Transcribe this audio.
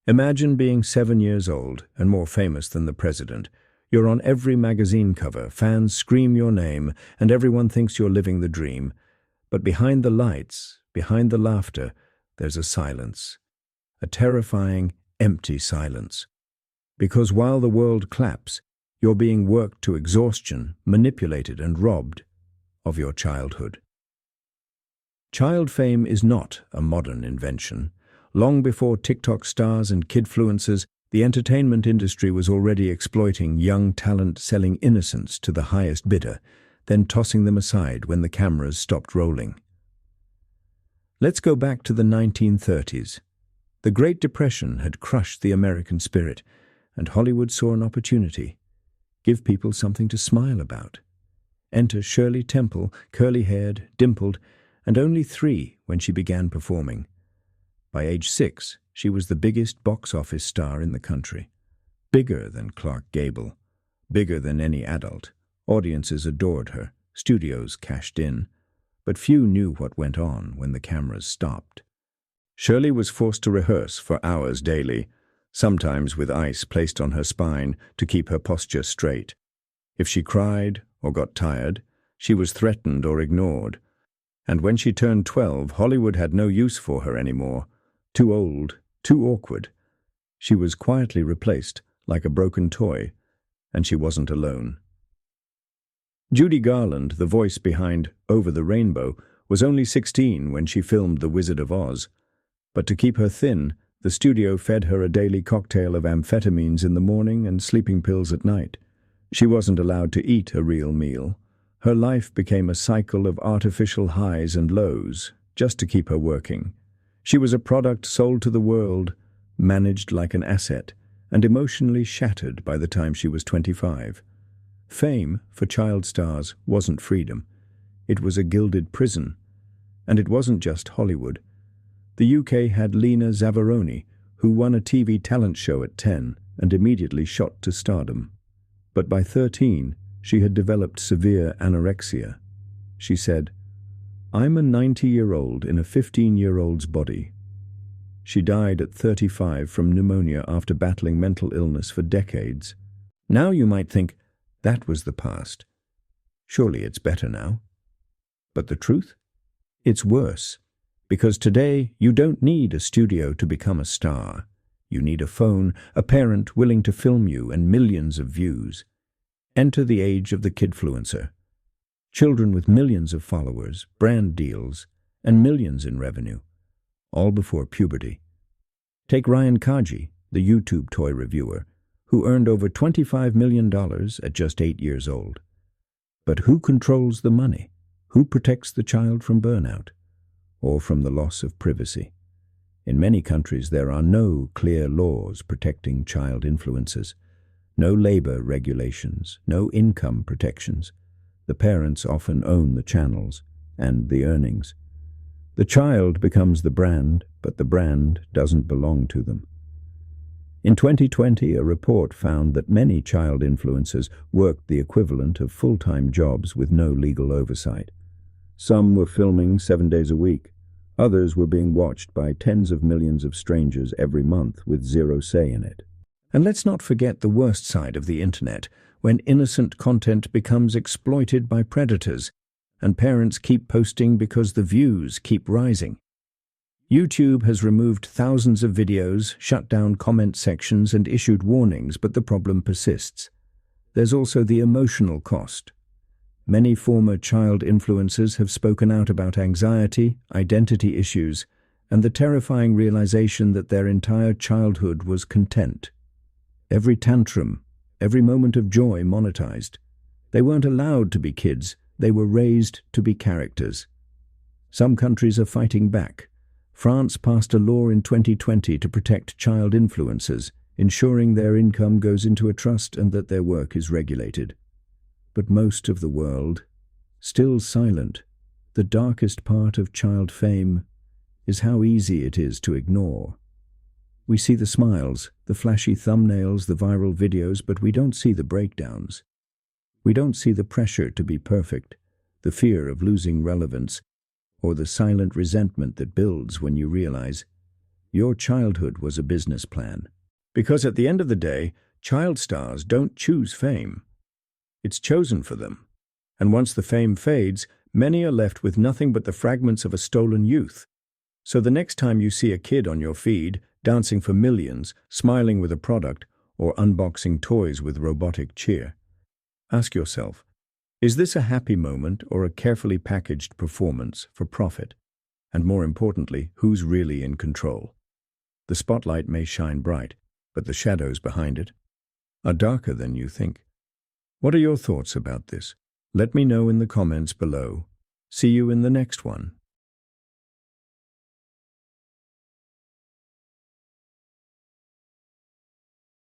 Imagine being 7 years old and more famous than the president. You're on every magazine cover, fans scream your name, and everyone thinks you're living the dream. But behind the lights, behind the laughter, there's a silence. A terrifying, empty silence. Because while the world claps, you're being worked to exhaustion, manipulated and robbed of your childhood. Child fame is not a modern invention. Long before TikTok stars and Kidfluencers, the entertainment industry was already exploiting young talent, selling innocence to the highest bidder, then tossing them aside when the cameras stopped rolling. Let's go back to the 1930s. The Great Depression had crushed the American spirit, and Hollywood saw an opportunity. Give people something to smile about. Enter Shirley Temple, curly-haired, dimpled, and only 3 when she began performing. By age 6, she was the biggest box office star in the country. Bigger than Clark Gable. Bigger than any adult. Audiences adored her. Studios cashed in. But few knew what went on when the cameras stopped. Shirley was forced to rehearse for hours daily, sometimes with ice placed on her spine to keep her posture straight. If she cried or got tired, she was threatened or ignored. And when she turned 12, Hollywood had no use for her anymore. Too old, too awkward. She was quietly replaced, like a broken toy, and she wasn't alone. Judy Garland, the voice behind Over the Rainbow, was only 16 when she filmed The Wizard of Oz. But to keep her thin, the studio fed her a daily cocktail of amphetamines in the morning and sleeping pills at night. She wasn't allowed to eat a real meal. Her life became a cycle of artificial highs and lows, just to keep her working. She was a product sold to the world, managed like an asset, and emotionally shattered by the time she was 25. Fame, for child stars, wasn't freedom. It was a gilded prison. And it wasn't just Hollywood. The UK had Lena Zavaroni, who won a TV talent show at 10 and immediately shot to stardom. But by 13, she had developed severe anorexia. She said, "I'm a 90-year-old in a 15-year-old's body." She died at 35 from pneumonia after battling mental illness for decades. Now you might think, that was the past. Surely it's better now. But the truth? It's worse. Because today, you don't need a studio to become a star. You need a phone, a parent willing to film you, and millions of views. Enter the age of the Kidfluencer. Children with millions of followers, brand deals, and millions in revenue, all before puberty. Take Ryan Kaji, the YouTube toy reviewer, who earned over $25 million at just 8 years old. But who controls the money? Who protects the child from burnout? Or from the loss of privacy? In many countries there are no clear laws protecting child influencers. No labor regulations, no income protections. The parents often own the channels and the earnings. The child becomes the brand, but the brand doesn't belong to them. In 2020, a report found that many child influencers worked the equivalent of full-time jobs with no legal oversight. Some were filming 7 days a week. Others were being watched by tens of millions of strangers every month with zero say in it. And let's not forget the worst side of the internet, when innocent content becomes exploited by predators, and parents keep posting because the views keep rising. YouTube has removed thousands of videos, shut down comment sections, and issued warnings, but the problem persists. There's also the emotional cost. Many former child influencers have spoken out about anxiety, identity issues, and the terrifying realization that their entire childhood was content. Every tantrum, every moment of joy monetized. They weren't allowed to be kids, they were raised to be characters. Some countries are fighting back. France passed a law in 2020 to protect child influencers, ensuring their income goes into a trust and that their work is regulated. But most of the world, still silent, the darkest part of child fame is how easy it is to ignore. We see the smiles, the flashy thumbnails, the viral videos, but we don't see the breakdowns. We don't see the pressure to be perfect, the fear of losing relevance, or the silent resentment that builds when you realize your childhood was a business plan. Because at the end of the day, child stars don't choose fame. It's chosen for them. And once the fame fades, many are left with nothing but the fragments of a stolen youth. So the next time you see a kid on your feed, dancing for millions, smiling with a product, or unboxing toys with robotic cheer, ask yourself, is this a happy moment or a carefully packaged performance for profit? And more importantly, who's really in control? The spotlight may shine bright, but the shadows behind it are darker than you think. What are your thoughts about this? Let me know in the comments below. See you in the next one.